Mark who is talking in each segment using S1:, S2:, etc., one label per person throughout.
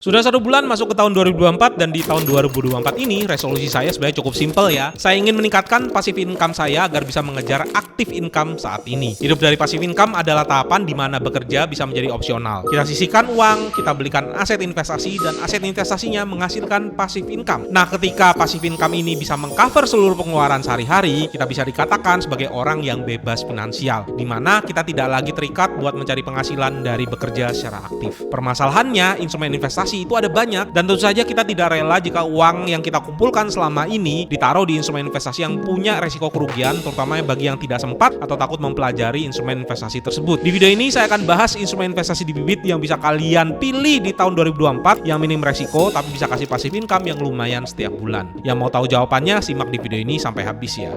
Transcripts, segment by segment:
S1: Sudah 1 bulan masuk ke tahun 2024 dan di tahun 2024 ini resolusi saya sebenarnya cukup simpel ya. Saya ingin meningkatkan passive income saya agar bisa mengejar active income saat ini. Hidup dari passive income adalah tahapan di mana bekerja bisa menjadi opsional. Kita sisihkan uang, kita belikan aset investasi dan aset investasinya menghasilkan passive income. Nah, ketika passive income ini bisa mengcover seluruh pengeluaran sehari-hari, kita bisa dikatakan sebagai orang yang bebas finansial, di mana kita tidak lagi terikat buat mencari penghasilan dari bekerja secara aktif. Permasalahannya, instrumen investasi itu ada banyak dan tentu saja kita tidak rela jika uang yang kita kumpulkan selama ini ditaruh di instrumen investasi yang punya resiko kerugian, terutama bagi yang tidak sempat atau takut mempelajari instrumen investasi tersebut. Di video ini saya akan bahas instrumen investasi di Bibit yang bisa kalian pilih di tahun 2024 yang minim resiko tapi bisa kasih passive income yang lumayan setiap bulan. Yang mau tahu jawabannya simak di video ini sampai habis ya.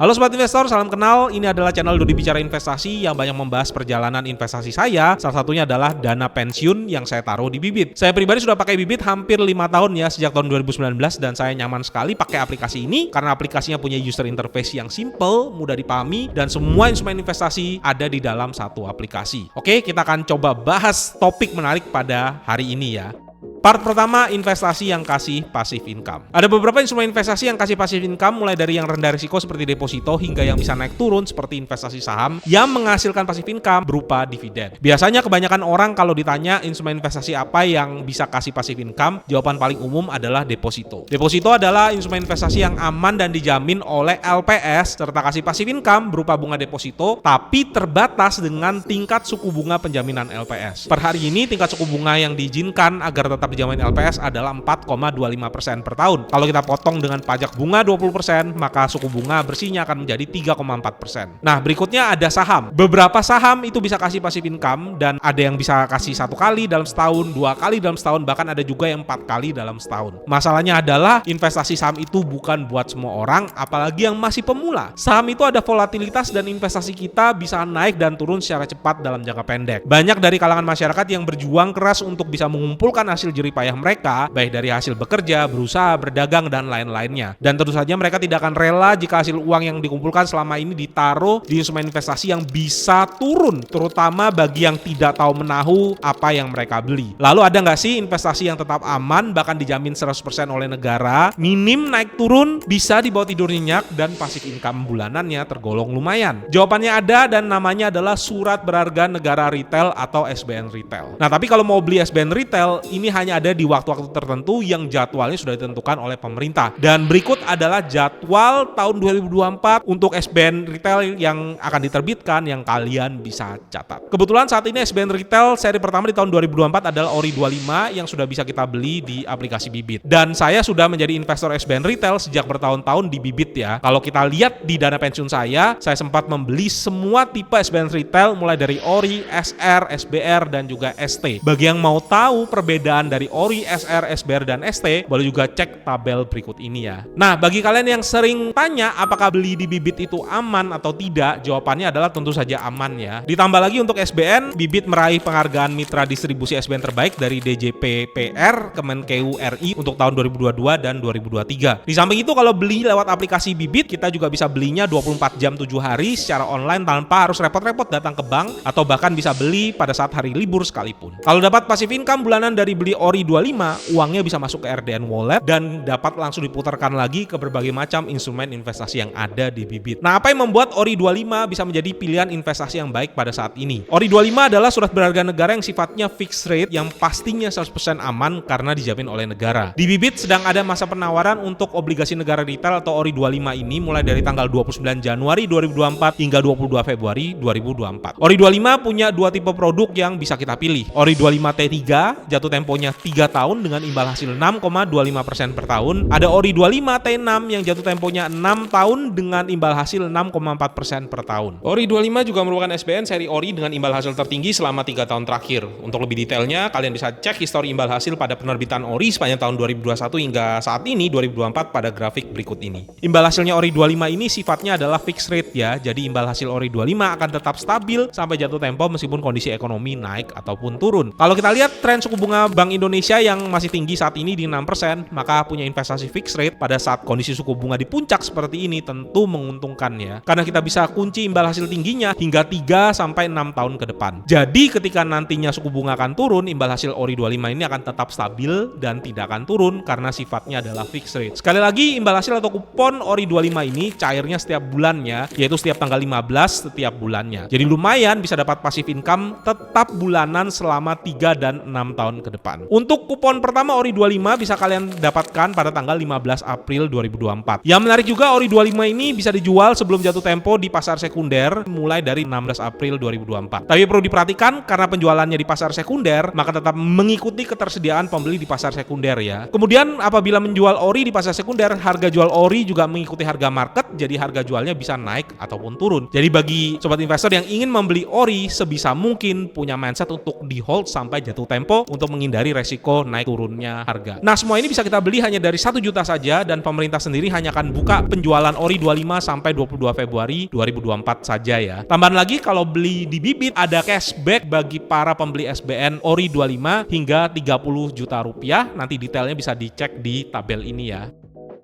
S1: Halo Sobat Investor, salam kenal. Ini adalah channel Dodi Bicara Investasi yang banyak membahas perjalanan investasi saya. Salah satunya adalah dana pensiun yang saya taruh di Bibit. Saya pribadi sudah pakai Bibit hampir 5 tahun ya, sejak tahun 2019, dan saya nyaman sekali pakai aplikasi ini karena aplikasinya punya user interface yang simple, mudah dipahami, dan semua instrumen investasi ada di dalam satu aplikasi. Oke, kita akan coba bahas topik menarik pada hari ini ya. Part pertama, investasi yang kasih passive income. Ada beberapa instrumen investasi yang kasih passive income, mulai dari yang rendah risiko seperti deposito hingga yang bisa naik turun seperti investasi saham yang menghasilkan passive income berupa dividen. Biasanya kebanyakan orang kalau ditanya instrumen investasi apa yang bisa kasih passive income, jawaban paling umum adalah deposito. Deposito adalah instrumen investasi yang aman dan dijamin oleh LPS serta kasih passive income berupa bunga deposito, tapi terbatas dengan tingkat suku bunga penjaminan LPS. Per hari ini tingkat suku bunga yang diizinkan agar tetap dijamin LPS adalah 4,25% per tahun. Kalau kita potong dengan pajak bunga 20%, maka suku bunga bersihnya akan menjadi 3,4%. Nah, berikutnya ada saham. Beberapa saham itu bisa kasih passive income dan ada yang bisa kasih 1 kali dalam setahun, 2 kali dalam setahun, bahkan ada juga yang 4 kali dalam setahun. Masalahnya adalah investasi saham itu bukan buat semua orang, apalagi yang masih pemula. Saham itu ada volatilitas dan investasi kita bisa naik dan turun secara cepat dalam jangka pendek. Banyak dari kalangan masyarakat yang berjuang keras untuk bisa mengumpulkan hasil jerih payah mereka, baik dari hasil bekerja, berusaha, berdagang, dan lain-lainnya. Dan tentu saja mereka tidak akan rela jika hasil uang yang dikumpulkan selama ini ditaruh di instrumen investasi yang bisa turun, terutama bagi yang tidak tahu menahu apa yang mereka beli. Lalu ada nggak sih investasi yang tetap aman, bahkan dijamin 100% oleh negara, minim naik turun, bisa dibawa tidur nyenyak, dan passive income bulanannya tergolong lumayan? Jawabannya ada dan namanya adalah surat berharga negara retail atau SBN retail. Nah, tapi kalau mau beli SBN retail, ini hanya ada di waktu-waktu tertentu yang jadwalnya sudah ditentukan oleh pemerintah. Dan berikut adalah jadwal tahun 2024 untuk SBN retail yang akan diterbitkan yang kalian bisa catat. Kebetulan saat ini SBN retail seri pertama di tahun 2024 adalah ORI 25 yang sudah bisa kita beli di aplikasi Bibit. Dan saya sudah menjadi investor SBN retail sejak bertahun-tahun di Bibit ya. Kalau kita lihat di dana pensiun saya sempat membeli semua tipe SBN retail mulai dari ORI, SR, SBR, dan juga ST. Bagi yang mau tahu perbedaan dari ORI, SR, SBR, dan ST, boleh juga cek tabel berikut ini ya. Nah, bagi kalian yang sering tanya apakah beli di Bibit itu aman atau tidak, jawabannya adalah tentu saja aman ya. Ditambah lagi untuk SBN, Bibit meraih penghargaan mitra distribusi SBN terbaik dari DJPPR Kemenkeu RI untuk tahun 2022 dan 2023. Di samping itu, kalau beli lewat aplikasi Bibit, kita juga bisa belinya 24 jam 7 hari secara online tanpa harus repot-repot datang ke bank atau bahkan bisa beli pada saat hari libur sekalipun. Kalau dapat passive income bulanan dari beli ORI 25, uangnya bisa masuk ke RDN Wallet dan dapat langsung diputarkan lagi ke berbagai macam instrumen investasi yang ada di Bibit. Nah, apa yang membuat ORI 25 bisa menjadi pilihan investasi yang baik pada saat ini? ORI 25 adalah surat berharga negara yang sifatnya fixed rate yang pastinya 100% aman karena dijamin oleh negara. Di Bibit sedang ada masa penawaran untuk obligasi negara retail atau ORI 25 ini mulai dari tanggal 29 Januari 2024 hingga 22 Februari 2024. ORI 25 punya 2 tipe produk yang bisa kita pilih. ORI 25 T3 jatuh temponya 3 tahun dengan imbal hasil 6,25% per tahun. Ada ORI 25 T6 yang jatuh temponya 6 tahun dengan imbal hasil 6,4% per tahun. ORI 25 juga merupakan SBN seri ORI dengan imbal hasil tertinggi selama 3 tahun terakhir. Untuk lebih detailnya, kalian bisa cek histori imbal hasil pada penerbitan ORI sepanjang tahun 2021 hingga saat ini 2024 pada grafik berikut ini. Imbal hasilnya ORI 25 ini sifatnya adalah fixed rate ya, jadi imbal hasil ORI 25 akan tetap stabil sampai jatuh tempo meskipun kondisi ekonomi naik ataupun turun. Kalau kita lihat tren suku bunga Bank Indonesia Indonesia yang masih tinggi saat ini di 6%, maka punya investasi fixed rate pada saat kondisi suku bunga di puncak seperti ini tentu menguntungkan ya. Karena kita bisa kunci imbal hasil tingginya hingga 3 sampai 6 tahun ke depan. Jadi ketika nantinya suku bunga akan turun, imbal hasil ORI 25 ini akan tetap stabil dan tidak akan turun karena sifatnya adalah fixed rate. Sekali lagi, imbal hasil atau kupon ORI 25 ini cairnya setiap bulannya, yaitu setiap tanggal 15 setiap bulannya. Jadi lumayan bisa dapat passive income tetap bulanan selama 3 dan 6 tahun ke depan. Untuk kupon pertama ORI 25 bisa kalian dapatkan pada tanggal 15 April 2024. Yang menarik juga, ORI 25 ini bisa dijual sebelum jatuh tempo di pasar sekunder mulai dari 16 April 2024. Tapi perlu diperhatikan karena penjualannya di pasar sekunder, maka tetap mengikuti ketersediaan pembeli di pasar sekunder ya. Kemudian apabila menjual ORI di pasar sekunder, harga jual ORI juga mengikuti harga market, jadi harga jualnya bisa naik ataupun turun. Jadi bagi sobat investor yang ingin membeli ORI, sebisa mungkin punya mindset untuk di hold sampai jatuh tempo untuk menghindari resiko naik turunnya harga. Nah, semua ini bisa kita beli hanya dari 1 juta saja dan pemerintah sendiri hanya akan buka penjualan ORI 25 sampai 22 Februari 2024 saja ya. Tambahan lagi, kalau beli di Bibit ada cashback bagi para pembeli SBN ORI 25 hingga 30 juta rupiah. Nanti detailnya bisa dicek di tabel ini ya.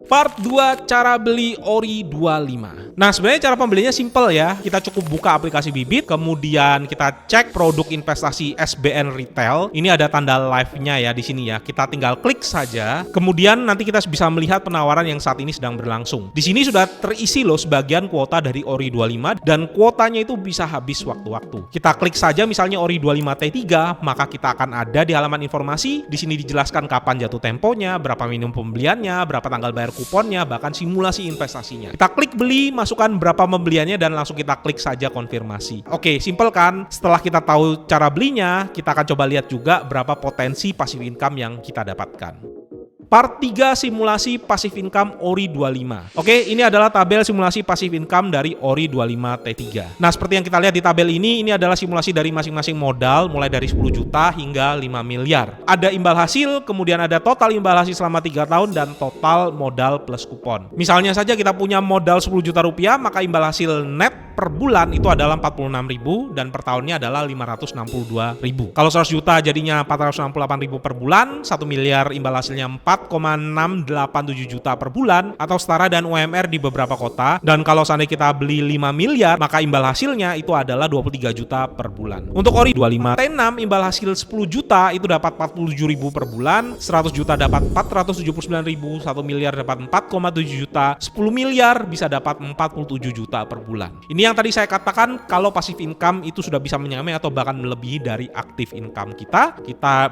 S1: Part 2, cara beli ORI 25. Nah, sebenarnya cara pembelinya simple ya. Kita cukup buka aplikasi Bibit, kemudian kita cek produk investasi SBN Retail. Ini ada tanda live-nya ya di sini ya. Kita tinggal klik saja. Kemudian nanti kita bisa melihat penawaran yang saat ini sedang berlangsung. Di sini sudah terisi loh sebagian kuota dari ORI 25 dan kuotanya itu bisa habis waktu-waktu. Kita klik saja misalnya ORI 25 T3, maka kita akan ada di halaman informasi. Di sini dijelaskan kapan jatuh temponya, berapa minimum pembeliannya, berapa tanggal bayar kuponnya, bahkan simulasi investasinya. Kita klik beli, masukkan berapa pembeliannya dan langsung kita klik saja konfirmasi. Oke, simple kan? Setelah kita tahu cara belinya, kita akan coba lihat juga berapa potensi passive income yang kita dapatkan. Part 3, simulasi passive income ORI 25. Oke, ini adalah tabel simulasi passive income dari ORI 25 T3. Nah, seperti yang kita lihat di tabel ini adalah simulasi dari masing-masing modal mulai dari 10 juta hingga 5 miliar. Ada imbal hasil, kemudian ada total imbal hasil selama 3 tahun dan total modal plus kupon. Misalnya saja kita punya modal 10 juta rupiah, maka imbal hasil net per bulan itu adalah 46.000 dan per tahunnya adalah 562.000. Kalau 100 juta jadinya 468.000 per bulan, 1 miliar imbal hasilnya 4,687 juta per bulan atau setara dan UMR di beberapa kota. Dan kalau seandainya kita beli 5 miliar, maka imbal hasilnya itu adalah 23 juta per bulan. Untuk ORI 25 T6, imbal hasil 10 juta itu dapat 47.000 per bulan, 100 juta dapat 479.000, 1 miliar dapat 4,7 juta, 10 miliar bisa dapat 47 juta per bulan. Ini yang tadi saya katakan, kalau passive income itu sudah bisa menyamai atau bahkan melebihi dari active income kita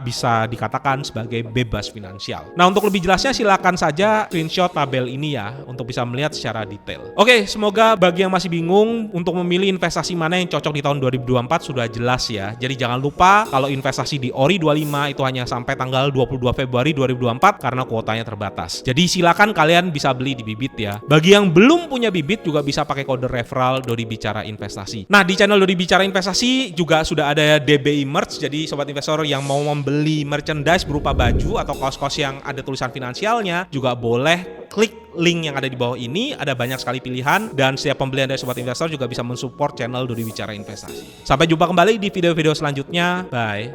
S1: bisa dikatakan sebagai bebas finansial. Nah, untuk lebih jelasnya silakan saja screenshot tabel ini ya untuk bisa melihat secara detail. Oke, semoga bagi yang masih bingung untuk memilih investasi mana yang cocok di tahun 2024 sudah jelas ya. Jadi jangan lupa kalau investasi di ORI 25 itu hanya sampai tanggal 22 Februari 2024 karena kuotanya terbatas. Jadi silakan kalian bisa beli di Bibit ya. Bagi yang belum punya Bibit juga bisa pakai kode referral Dodi Bicara Investasi. Nah, di channel Dodi Bicara Investasi juga sudah ada DBI Merch. Jadi sobat investor yang mau membeli merchandise berupa baju atau kaos-kaos yang ada tulisan finansialnya juga boleh klik link yang ada di bawah ini. Ada banyak sekali pilihan dan setiap pembelian dari sobat investor juga bisa mensupport channel Dodi Bicara Investasi. Sampai jumpa kembali di video-video selanjutnya. Bye.